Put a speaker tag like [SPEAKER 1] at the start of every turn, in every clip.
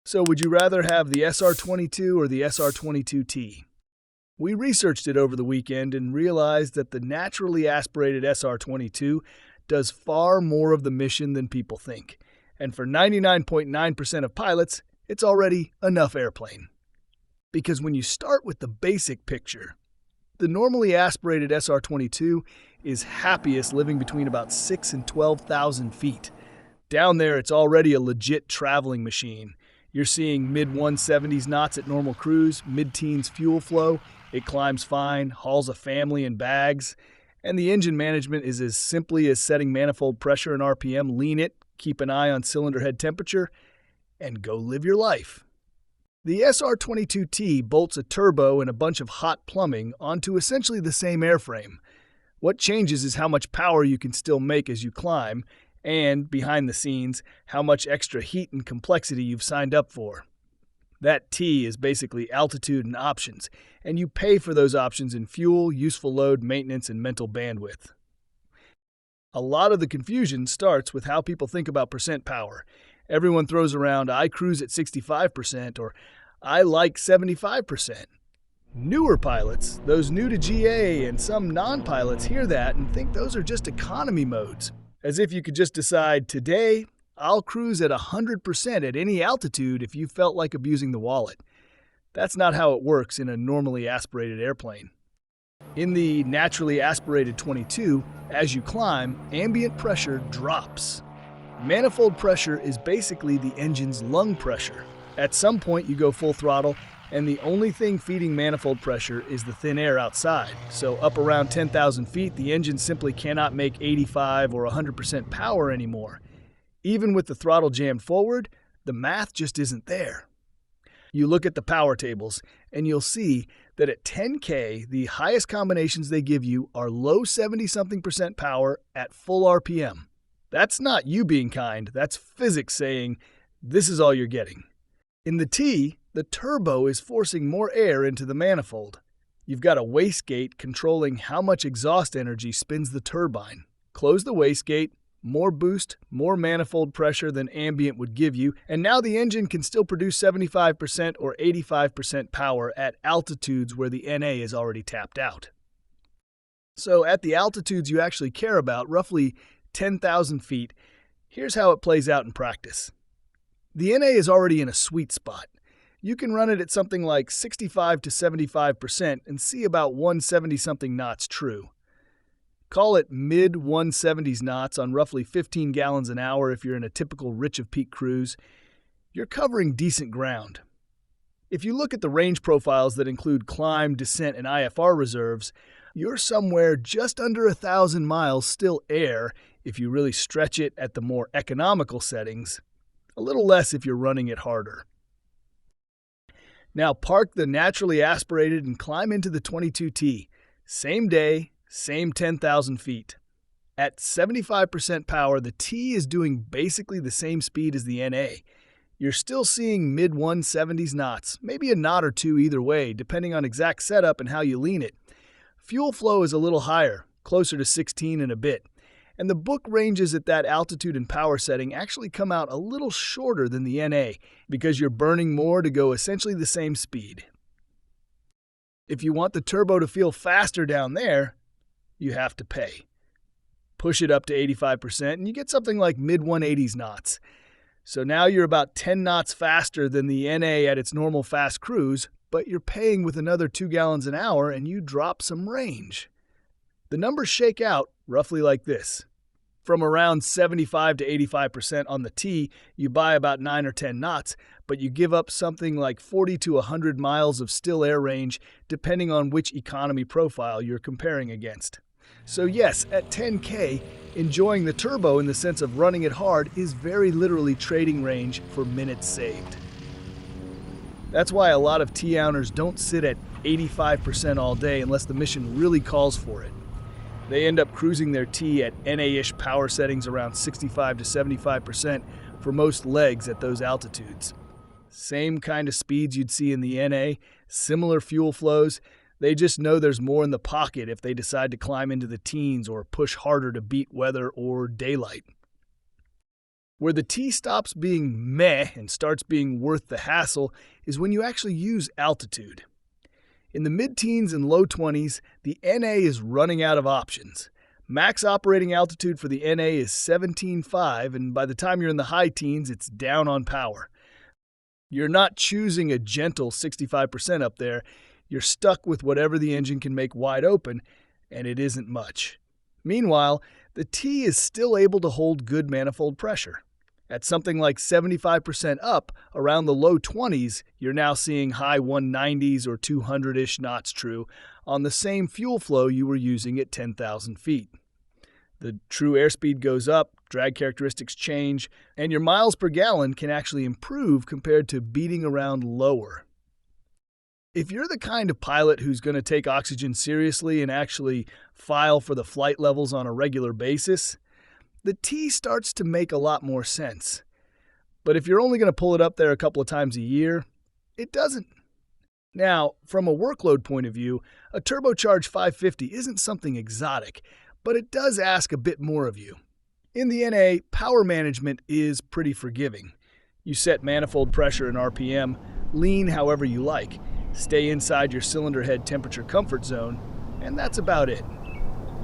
[SPEAKER 1] So would you rather have the SR22 or the SR22T? We researched it over the weekend and realized that the naturally aspirated SR22 does far more of the mission than people think. And for 99.9% of pilots, it's already enough airplane. Because when you start with the basic picture, the normally aspirated SR22 is happiest living between about 6,000 and 12,000 feet. Down there, it's already a legit traveling machine. You're seeing mid-170s knots at normal cruise, mid-teens fuel flow. It climbs fine, hauls a family in bags, and the engine management is as simply as setting manifold pressure and RPM, lean it, keep an eye on cylinder head temperature, and go live your life. The SR22T bolts a turbo and a bunch of hot plumbing onto essentially the same airframe. What changes is how much power you can still make as you climb, and, behind the scenes, how much extra heat and complexity you've signed up for. That T is basically altitude and options, and you pay for those options in fuel, useful load, maintenance, and mental bandwidth. A lot of the confusion starts with how people think about percent power. Everyone throws around, I cruise at 65%, or I like 75%. Newer pilots, those new to GA, and some non-pilots hear that and think those are just economy modes. As if you could just decide, today, I'll cruise at 100% at any altitude if you felt like abusing the wallet. That's not how it works in a normally aspirated airplane. In the naturally aspirated 22, as you climb, ambient pressure drops. Manifold pressure is basically the engine's lung pressure. At some point, you go full throttle, and the only thing feeding manifold pressure is the thin air outside. So up around 10,000 feet, the engine simply cannot make 85 or 100% power anymore. Even with the throttle jammed forward, the math just isn't there. You look at the power tables, and you'll see that at 10K, the highest combinations they give you are low 70-something% power at full RPM. That's not you being kind, that's physics saying, this is all you're getting. In the T, the turbo is forcing more air into the manifold. You've got a wastegate controlling how much exhaust energy spins the turbine. Close the wastegate, more boost, more manifold pressure than ambient would give you, and now the engine can still produce 75% or 85% power at altitudes where the NA is already tapped out. So at the altitudes you actually care about, roughly 10,000 feet, here's how it plays out in practice. The NA is already in a sweet spot. You can run it at something like 65 to 75% and see about 170-something knots true. Call it mid-170s knots on roughly 15 gallons an hour if you're in a typical rich of peak cruise. You're covering decent ground. If you look at the range profiles that include climb, descent, and IFR reserves, you're somewhere just under 1,000 miles still air if you really stretch it at the more economical settings, a little less if you're running it harder. Now park the naturally aspirated and climb into the 22T. Same day, same 10,000 feet. At 75% power, the T is doing basically the same speed as the NA. You're still seeing mid-170s knots, maybe a knot or two either way, depending on exact setup and how you lean it. Fuel flow is a little higher, closer to 16 and a bit. And the book ranges at that altitude and power setting actually come out a little shorter than the NA because you're burning more to go essentially the same speed. If you want the turbo to feel faster down there, you have to pay. Push it up to 85% and you get something like mid-180s knots. So now you're about 10 knots faster than the NA at its normal fast cruise, but you're paying with another 2 gallons an hour and you drop some range. The numbers shake out roughly like this. From around 75 to 85% on the T, you buy about 9 or 10 knots, but you give up something like 40 to 100 miles of still air range depending on which economy profile you're comparing against. So yes, at 10K, enjoying the turbo in the sense of running it hard is very literally trading range for minutes saved. That's why a lot of T-owners don't sit at 85% all day unless the mission really calls for it. They end up cruising their T at NA-ish power settings around 65 to 75% for most legs at those altitudes. Same kind of speeds you'd see in the NA, similar fuel flows. They just know there's more in the pocket if they decide to climb into the teens or push harder to beat weather or daylight. Where the T stops being meh and starts being worth the hassle is when you actually use altitude. In the mid-teens and low 20s, the NA is running out of options. Max operating altitude for the NA is 17.5, and by the time you're in the high teens, it's down on power. You're not choosing a gentle 65% up there. You're stuck with whatever the engine can make wide open, and it isn't much. Meanwhile, the T is still able to hold good manifold pressure. At something like 75% up, around the low 20s, you're now seeing high 190s or 200-ish knots true on the same fuel flow you were using at 10,000 feet. The true airspeed goes up, drag characteristics change, and your miles per gallon can actually improve compared to beating around lower. If you're the kind of pilot who's going to take oxygen seriously and actually file for the flight levels on a regular basis, the T starts to make a lot more sense. But if you're only going to pull it up there a couple of times a year, it doesn't. Now, from a workload point of view, a turbocharged 550 isn't something exotic, but it does ask a bit more of you. In the NA, power management is pretty forgiving. You set manifold pressure and RPM, lean however you like, stay inside your cylinder head temperature comfort zone, and that's about it.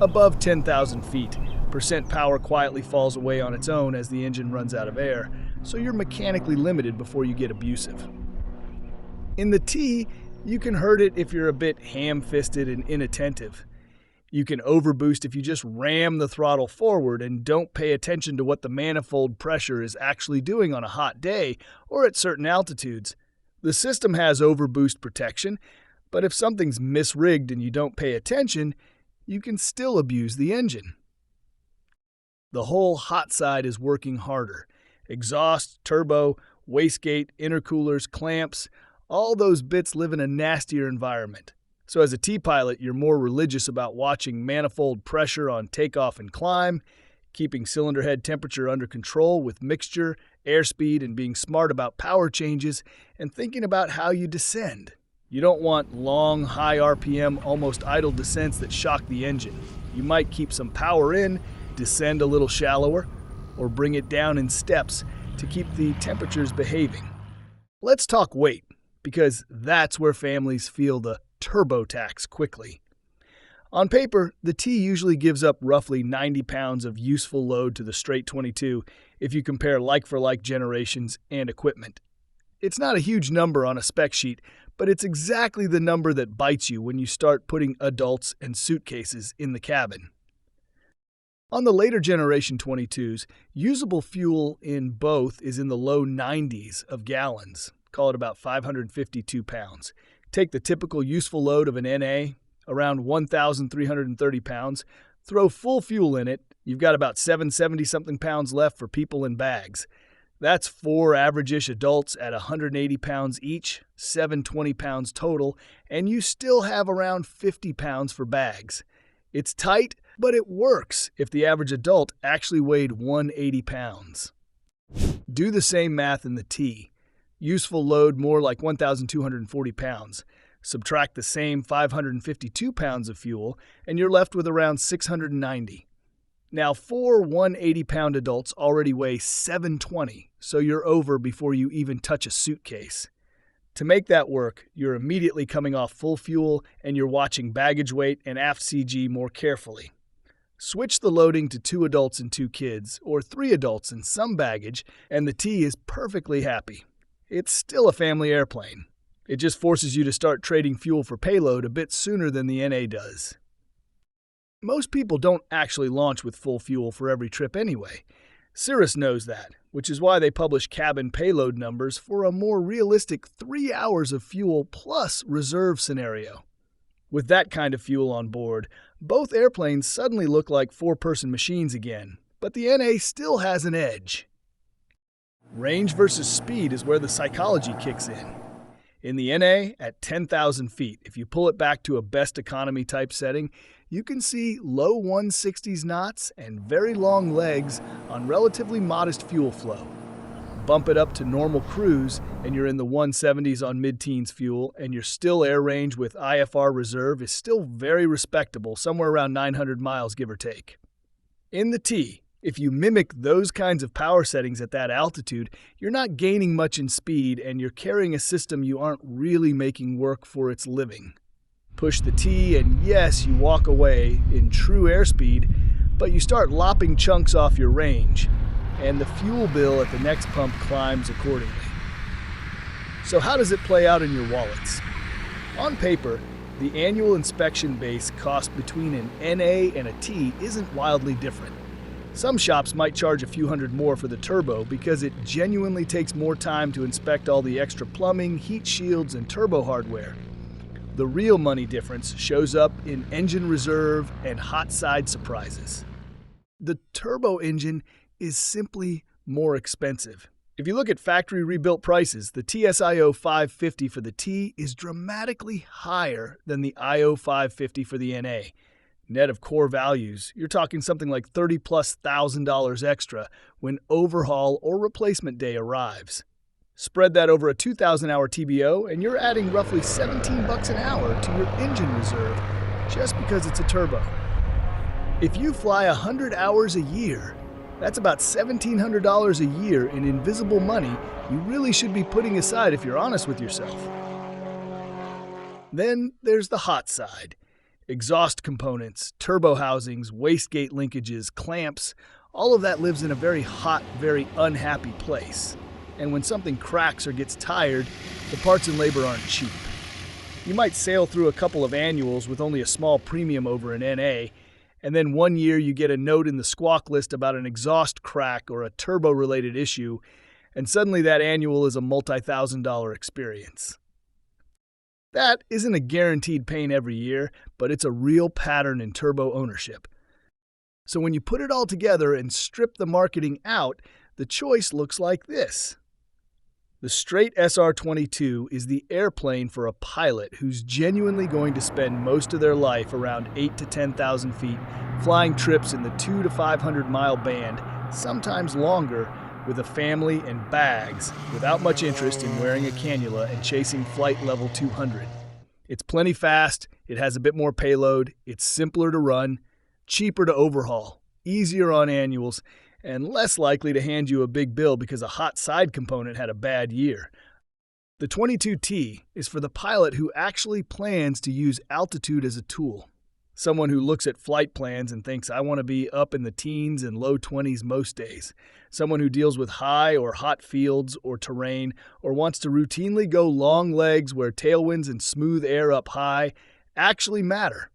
[SPEAKER 1] Above 10,000 feet, percent power quietly falls away on its own as the engine runs out of air, so you're mechanically limited before you get abusive. In the T, you can hurt it if you're a bit ham-fisted and inattentive. You can overboost if you just ram the throttle forward and don't pay attention to what the manifold pressure is actually doing on a hot day or at certain altitudes. The system has overboost protection, but if something's misrigged and you don't pay attention, you can still abuse the engine. The whole hot side is working harder. Exhaust, turbo, wastegate, intercoolers, clamps, all those bits live in a nastier environment. So as a T-pilot, you're more religious about watching manifold pressure on takeoff and climb, keeping cylinder head temperature under control with mixture, airspeed, and being smart about power changes, and thinking about how you descend. You don't want long, high RPM, almost idle descents that shock the engine. You might keep some power in, descend a little shallower, or bring it down in steps to keep the temperatures behaving. Let's talk weight, because that's where families feel the turbo tax quickly. On paper, the T usually gives up roughly 90 pounds of useful load to the straight 22 if you compare like-for-like generations and equipment. It's not a huge number on a spec sheet, but it's exactly the number that bites you when you start putting adults and suitcases in the cabin. On the later generation 22s, usable fuel in both is in the low 90s of gallons, call it about 552 pounds. Take the typical useful load of an NA, around 1,330 pounds, throw full fuel in it, you've got about 770-something pounds left for people and bags. That's 4 average-ish adults at 180 pounds each, 720 pounds total, and you still have around 50 pounds for bags. It's tight, but it works if the average adult actually weighed 180 pounds. Do the same math in the T. Useful load more like 1,240 pounds. Subtract the same 552 pounds of fuel, and you're left with around 690. Now, 4 180-pound adults already weigh 720, so you're over before you even touch a suitcase. To make that work, you're immediately coming off full fuel, and you're watching baggage weight and aft CG more carefully. Switch the loading to 2 adults and 2 kids, or 3 adults and some baggage, and the T is perfectly happy. It's still a family airplane. It just forces you to start trading fuel for payload a bit sooner than the NA does. Most people don't actually launch with full fuel for every trip anyway. Cirrus knows that, which is why they publish cabin payload numbers for a more realistic 3 hours of fuel plus reserve scenario. With that kind of fuel on board, both airplanes suddenly look like 4-person machines again, but the NA still has an edge. Range versus speed is where the psychology kicks in. In the NA, at 10,000 feet, if you pull it back to a best economy type setting, you can see low 160s knots and very long legs on relatively modest fuel flow. Bump it up to normal cruise, and you're in the 170s on mid-teens fuel, and your still air range with IFR reserve is still very respectable, somewhere around 900 miles, give or take. In the T, If you mimic those kinds of power settings at that altitude, you're not gaining much in speed and you're carrying a system you aren't really making work for its living. Push the T and yes, you walk away in true airspeed, but you start lopping chunks off your range, and the fuel bill at the next pump climbs accordingly. So how does it play out in your wallets? On paper, the annual inspection base cost between an NA and a T isn't wildly different. Some shops might charge a few hundred more for the turbo because it genuinely takes more time to inspect all the extra plumbing, heat shields, and turbo hardware. The real money difference shows up in engine reserve and hot side surprises. The turbo engine is simply more expensive. If you look at factory rebuilt prices, the TSIO-550 for the T is dramatically higher than the IO-550 for the NA. Net of core values, you're talking something like $30,000+ extra when overhaul or replacement day arrives. Spread that over a 2,000-hour TBO and you're adding roughly $17 an hour to your engine reserve just because it's a turbo. If you fly 100 hours a year, that's about $1,700 a year in invisible money you really should be putting aside if you're honest with yourself. Then there's the hot side. Exhaust components, turbo housings, wastegate linkages, clamps, all of that lives in a very hot, very unhappy place. And when something cracks or gets tired, the parts and labor aren't cheap. You might sail through a couple of annuals with only a small premium over an NA, and then one year you get a note in the squawk list about an exhaust crack or a turbo-related issue, and suddenly that annual is a multi-$1,000 experience. That isn't a guaranteed pain every year, but it's a real pattern in turbo ownership. So when you put it all together and strip the marketing out, the choice looks like this. The straight SR22 is the airplane for a pilot who's genuinely going to spend most of their life around 8,000 to 10,000 feet, flying trips in the 200 to 500 mile band, sometimes longer, with a family and bags, without much interest in wearing a cannula and chasing flight level 200. It's plenty fast, it has a bit more payload, it's simpler to run, cheaper to overhaul, easier on annuals, and less likely to hand you a big bill because a hot side component had a bad year. The 22T is for the pilot who actually plans to use altitude as a tool. Someone who looks at flight plans and thinks, I want to be up in the teens and low 20s most days. Someone who deals with high or hot fields or terrain, or wants to routinely go long legs where tailwinds and smooth air up high actually matter.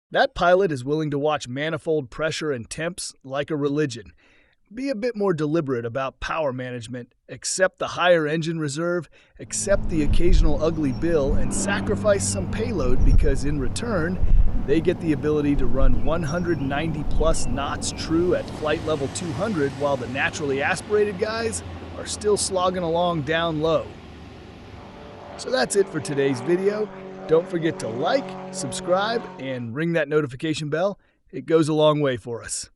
[SPEAKER 1] That pilot is willing to watch manifold pressure and temps like a religion. Be a bit more deliberate about power management, accept the higher engine reserve, accept the occasional ugly bill, and sacrifice some payload because in return, they get the ability to run 190+ knots true at flight level 200 while the naturally aspirated guys are still slogging along down low. So that's it for today's video. Don't forget to like, subscribe, and ring that notification bell. It goes a long way for us.